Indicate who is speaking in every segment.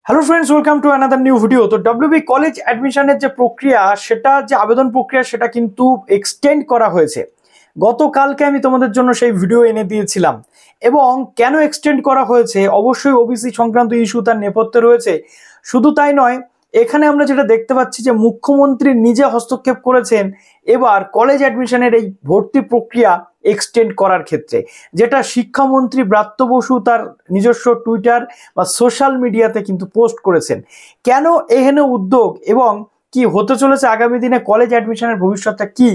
Speaker 1: Hello friends, welcome to another new video. তো WB college অ্যাডমিশনের যে প্রক্রিয়া, সেটা যে আবেদন প্রক্রিয়া, সেটা কিন্তু এক্সটেন্ড করা হয়েছে। গতকালকে আমি তোমাদের জন্য সেই ভিডিও এনে দিয়েছিলাম। এবং কেন এক্সটেন্ড করা হয়েছে, অবশ্যই ওবিসি সংক্রান্ত ইস্যু তার নেপথ্যে রয়েছে। শুধু তাই নয়, এখানে আমরা যেটা দেখতে পাচ্ছি যে মুখ্যমন্ত্রী নিজে হস্তক্ষেপ করেছেন এবার কলেজ অ্যাডমিশনের এই ভর্তি প্রক্রিয়া এক্সটেন্ড করার ক্ষেত্রে, যেটা শিক্ষামন্ত্রী ব্রাত্য বসু তার নিজস্ব টুইটার বা সোশ্যাল মিডিয়াতে কিন্তু পোস্ট করেছেন। কেন এখানে উদ্যোগ এবং কি হতে চলেছে আগামী দিনে কলেজ অ্যাডমিশনের ভবিষ্যৎটা কি,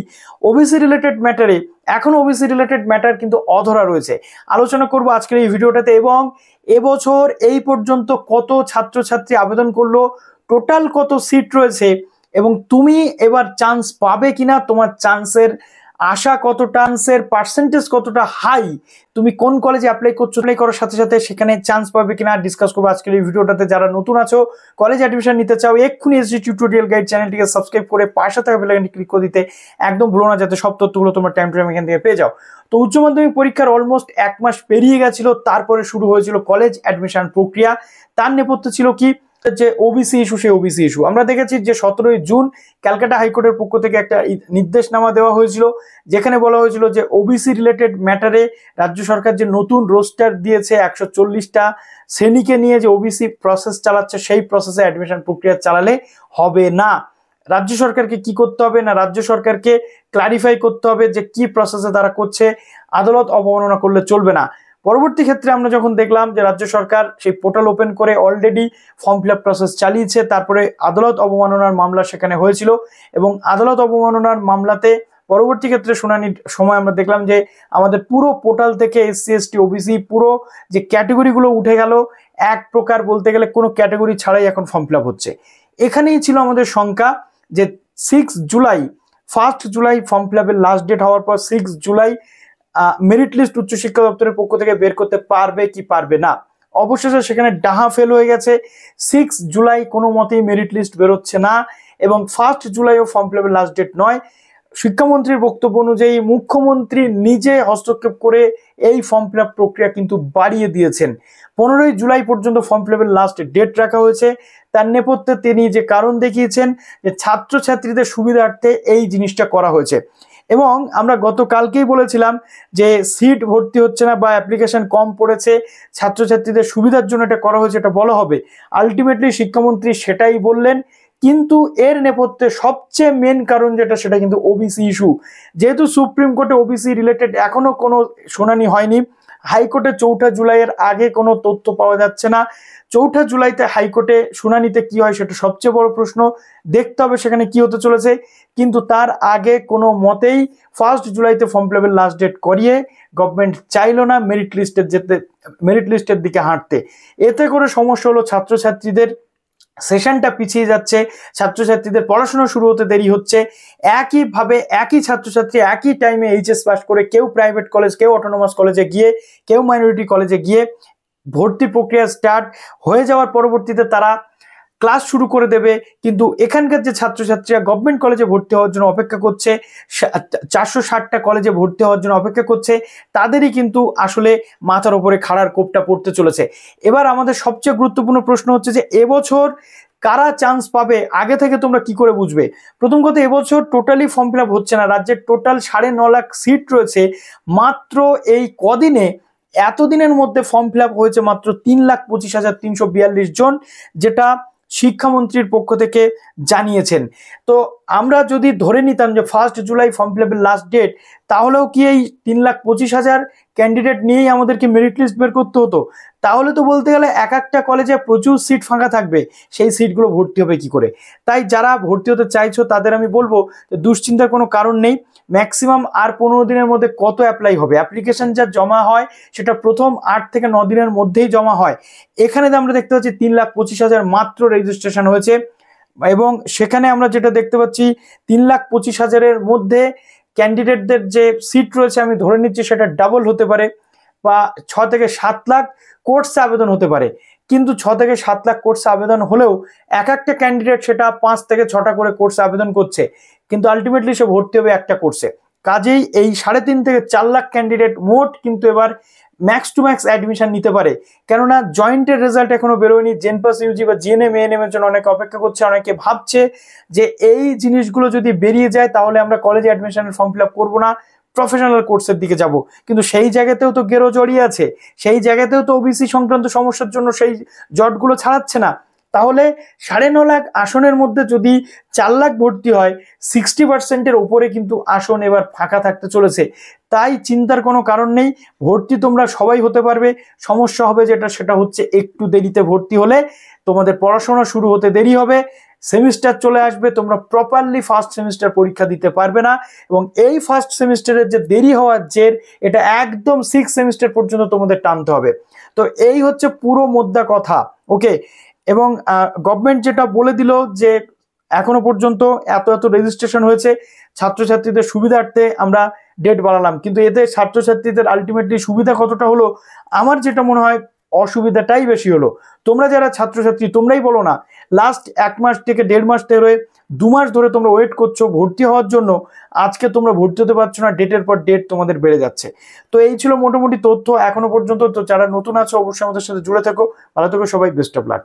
Speaker 1: ওবিসি রিলেটেড ম্যাটারে এখনো ওবিসি রিলেটেড ম্যাটার কিন্তু অধরা রয়েছে, আলোচনা করব আজকের এই ভিডিওটাতে। এবং এবছর এই পর্যন্ত কত ছাত্রছাত্রী আবেদন করলো, টোটাল কত সিট রয়েছে, এবং তুমি এবার চান্স পাবে কিনা, তোমার চান্সের আশা কতটা, চান্সের পার্সেন্টেজ কতটা হাই, তুমি কোন কলেজে অ্যাপ্লাই করছো, অ্যাপ্লাই করার সাথে সাথে সেখানে চান্স পাবে কিনা ডিসকাস করবো আজকের এই ভিডিওটাতে। যারা নতুন আছো, কলেজ অ্যাডমিশন নিতে চাও, এক্ষুনি এসজি টিউটোরিয়াল গাইড চ্যানেলটিকে সাবস্ক্রাইব করে পাশে থাকা বেল আইকনটি ক্লিক করে দিতে একদম ভুলো না, যাতে সব তথ্যগুলো তোমার টাইম টু টাইম এখান থেকে পেয়ে যাও। তো উচ্চ মাধ্যমিক পরীক্ষার অলমোস্ট 1 মাস পেরিয়ে গেছিল, তারপরে শুরু হয়েছিল কলেজ অ্যাডমিশন প্রক্রিয়া। তার নেপথ্যে ছিল কি, যে ওবিসি ইস্যু, সেই ওবিসি ইস্যু আমরা দেখেছি যে 17ই জুন ক্যালকাটা হাইকোর্টের পক্ষ থেকে একটা নির্দেশনামা দেওয়া হয়েছিল, যেখানে বলা হয়েছিল যে ওবিসি রিলেটেড ম্যাটারে রাজ্য সরকার যে নতুন রোস্টার দিয়েছে 140টা শ্রেণীকে নিয়ে যে ওবিসি প্রসেস চালাচ্ছে, সেই প্রসেসে অ্যাডমিশন প্রক্রিয়া চালালে হবে না। রাজ্য সরকারকে কি করতে হবে না, রাজ্য সরকারকে ক্লারিফাই করতে হবে যে কি প্রসেসে তারা করছে, আদালত অবমাননা করলে চলবে না। পরবর্তী ক্ষেত্রে আমরা যখন দেখলাম যে রাজ্য সরকার সেই পোর্টাল ওপেন করে already form fill up process চালিয়েছে, তারপরে আদালত অবমাননার মামলা সেখানে হয়েছিল, এবং আদালত অবমাননার মামলাতে পরবর্তী ক্ষেত্রে শুনানির সময় আমরা দেখলাম যে আমাদের পুরো পোর্টাল থেকে এসসি এসটি ওবিসি পুরো যে ক্যাটেগরিগুলো উঠে গেল, এক প্রকার বলতে গেলে কোনো ক্যাটেগরি ছাড়াই এখন ফর্ম ফিল আপ হচ্ছে। এখানেই ছিল আমাদের শঙ্কা যে 1 জুলাই ফর্ম ফিল আপের লাস্ট ডেট হওয়ার পর 6 জুলাই মেরিট লিস্ট উচ্চশিক্ষা দপ্তরের পক্ষ থেকে বের করতে পারবে কি পারবে না। অবশেষে সেখানে ডাহা ফেল হয়ে গেছে, 6 জুলাই কোনো মতেই মেরিট লিস্ট বেরোচ্ছে না, এবং 1 জুলাইও ফর্ম ফিল আপের লাস্ট ডেট নয়। শিক্ষামন্ত্রীর বক্তব্য অনুযায়ী মুখ্যমন্ত্রী নিজে হস্তক্ষেপ করে এই ফর্ম ফিল আপ প্রক্রিয়া কিন্তু বাড়িয়ে দিয়েছেন। 15ই জুলাই পর্যন্ত ফর্ম ফিল আপের লাস্ট ডেট রাখা হয়েছে। তার নেপথ্যে তিনি যে কারণ দেখিয়েছেন যে ছাত্রছাত্রীদের সুবিধার্থে এই জিনিসটা করা হয়েছে। এবং আমরা গতকালকেই বলেছিলাম যে সিট ভর্তি হচ্ছে না বা অ্যাপ্লিকেশন কম পড়েছে, ছাত্রছাত্রীদের সুবিধার জন্য এটা করা হয়েছে, এটা বলা হবে। আলটিমেটলি শিক্ষামন্ত্রী সেটাই বললেন, কিন্তু এর নেপথ্যে সবচেয়ে মেন কারণ যেটা, সেটা কিন্তু ওবিসি ইস্যু। যেহেতু সুপ্রিম কোর্টে ওবিসি রিলেটেড এখনো কোনো শুনানি হয়নি, হাইকোর্টে 4 জুলাইয়ের আগে কোনো তথ্য পাওয়া যাচ্ছে না। 4 জুলাইতে হাইকোর্টে শুনানিতে কি হয় সেটা সবচেয়ে বড় প্রশ্ন, দেখতে হবে সেখানে কি হতে চলেছে। কিন্তু তার আগে কোনো মতেই 1 জুলাইতে ফর্ম ফিল আপের লাস্ট ডেট করিয়ে গভর্নমেন্ট চাইলো না মেরিট লিস্টের দিকে হাঁটতে। এতে করে সমস্যা হলো, ছাত্রছাত্রীদের সেশনটা পিছিয়ে যাচ্ছে, ছাত্রছাত্রীদের পড়াশোনা শুরু হতে দেরি হচ্ছে। একইভাবে একই ছাত্রছাত্রী একই টাইমে এইচএস পাস করে কেউ প্রাইভেট কলেজ, কেউ অটোনোমাস কলেজে গিয়ে, কেউ মাইনরিটি কলেজে গিয়ে ভর্তি প্রক্রিয়া স্টার্ট হয়ে যাওয়ার পরবর্তীতে তারা ক্লাস শুরু করে দেবে। কিন্তু এখানকার যে ছাত্রছাত্রীরা গভর্নমেন্ট কলেজে ভর্তি হওয়ার জন্য অপেক্ষা করছে, 460টা কলেজে ভর্তি হওয়ার জন্য অপেক্ষা করছে, তাদেরই কিন্তু আসলে মাথার উপরে খাড়ার কোপটা পড়তে চলেছে। এবার আমাদের সবচেয়ে গুরুত্বপূর্ণ প্রশ্ন হচ্ছে যে এবছর কারা চান্স পাবে, আগে থেকে তোমরা কি করে বুঝবে? প্রথম কথা, এবছর টোটালি ফর্ম ফিল আপ হচ্ছে না। রাজ্যের টোটাল 9.5 লাখ সিট রয়েছে, মাত্র এই কদিনে এতদিনের মধ্যে ফর্ম ফিল আপ হয়েছে মাত্র 3,25,342 জন, যেটা শিক্ষামন্ত্রীর পক্ষ থেকে জানিয়েছেন। তো আমরা যদি ধরে নিতাম যে 1 জুলাই ফর্ম ফিল আপের লাস্ট ডেট, তাহলেও কি এই 3,25,000 ক্যান্ডিডেট নিয়েই আমাদেরকে মেরিট লিস্ট বের করতে হতো? তাহলে তো বলতে গেলে একটা কলেজে প্রচুর সিট ফাঁকা থাকবে, সেই সিটগুলো ভর্তি হবে কি করে? তাই যারা ভর্তি হতে চাইছো তাদের আমি বলবো যে দুশ্চিন্তার কোনো কারণ নেই। ম্যাক্সিমাম আর 15 দিনের মধ্যে কত অ্যাপ্লাই হবে, অ্যাপ্লিকেশন যা জমা হয় সেটা প্রথম 8 থেকে 9 দিনের মধ্যেই জমা হয়। এখানে আমরা দেখতে পাচ্ছি 3,25,000 মাত্র রেজিস্ট্রেশন হয়েছে, এবং সেখানে আমরা যেটা দেখতে পাচ্ছি 3,25,000-এর মধ্যে ক্যান্ডিডেটদের যে সিট রয়েছে, আমি ধরে নিচ্ছি সেটা ডাবল হতে পারে, বা 6 থেকে 7 লাখ কোর্সে আবেদন হতে পারে। কিন্তু 6 থেকে 7 লাখ কোর্সে আবেদন হলেও একটা ক্যান্ডিডেট সেটা 5 থেকে 6টা করে কোর্সে আবেদন করছে, কিন্তু আলটিমেটলি সে ভর্তি হবে একটা কোর্সে। কাজেই এই 3.5 থেকে 4 লাখ ক্যান্ডিডেট মোট কিন্তু এবার ম্যাক্স টু ম্যাক্স অ্যাডমিশন নিতে পারে। কেননা জয়েন্টের রেজাল্ট এখনো বেরোয়নি, জেনপাস ইউজি বা জিএনএম এএনএম এর জন্য অনেকে অপেক্ষা করছে। অনেকে ভাবছে যে এই জিনিসগুলো যদি বেরিয়ে যায় তাহলে আমরা কলেজে অ্যাডমিশনের ফর্ম ফিল আপ করবো না, প্রফেশনাল কোর্সের দিকে যাব। কিন্তু সেই জায়গাতেও তো গেরো জড়িয়ে আছে, সেই জায়গাতেও তো ওবিসি সংক্রান্ত সমস্যার জন্য সেই জটগুলো ছাড়াচ্ছে না। তাহলে 9.5 লাখ আসনের মধ্যে যদি 4 লাখ ভর্তি হয়, 60% ওপরে কিন্তু আসন এবার ফাঁকা থাকতে চলেছে। তাই চিন্তার কোনো কারণ নেই, ভর্তি তোমরা সবাই হতে পারবে। সমস্যা হবে সেটা হচ্ছে একটু দেরিতে ভর্তি হলে তোমাদের পড়াশোনা শুরু হতে দেরি হবে, সেমিস্টার চলে আসবে, তোমরা প্রপারলি ফার্স্ট সেমিস্টার পরীক্ষা দিতে পারবে না। এবং এই ফার্স্ট সেমিস্টারের যে দেরি হওয়ার জের, এটা একদম 6 সেমিস্টার পর্যন্ত তোমাদের টানতে হবে। তো এই হচ্ছে পুরো মোদ্দা কথা। ওকে, এবং গভর্নমেন্ট যেটা বলে দিল যে এখনো পর্যন্ত এত রেজিস্ট্রেশন হয়েছে, ছাত্রছাত্রীদের সুবিধার্থে আমরা ডেট বাড়ালাম, কিন্তু এতে ছাত্রছাত্রীদের আলটিমেটলি সুবিধা কতটা হলো? আমার যেটা মনে হয় অসুবিধাটাই বেশি হলো। তোমরা যারা ছাত্রছাত্রী তোমরাই বলো না, লাস্ট 1 মাস থেকে 1.5 মাস ধরে 2 মাস ধরে তোমরা ওয়েট করছো ভর্তি হওয়ার জন্য, আজকে তোমরা ভর্তি হতে পারছো না, ডেটের পর ডেট তোমাদের বেড়ে যাচ্ছে। তো এই ছিল মোটামুটি তথ্য এখনো পর্যন্ত। তো যারা নতুন আছো অবশ্যই আমাদের সাথে জুড়ে থেকো। ভালো থেকো সবাই, বেস্ট অফ লাক।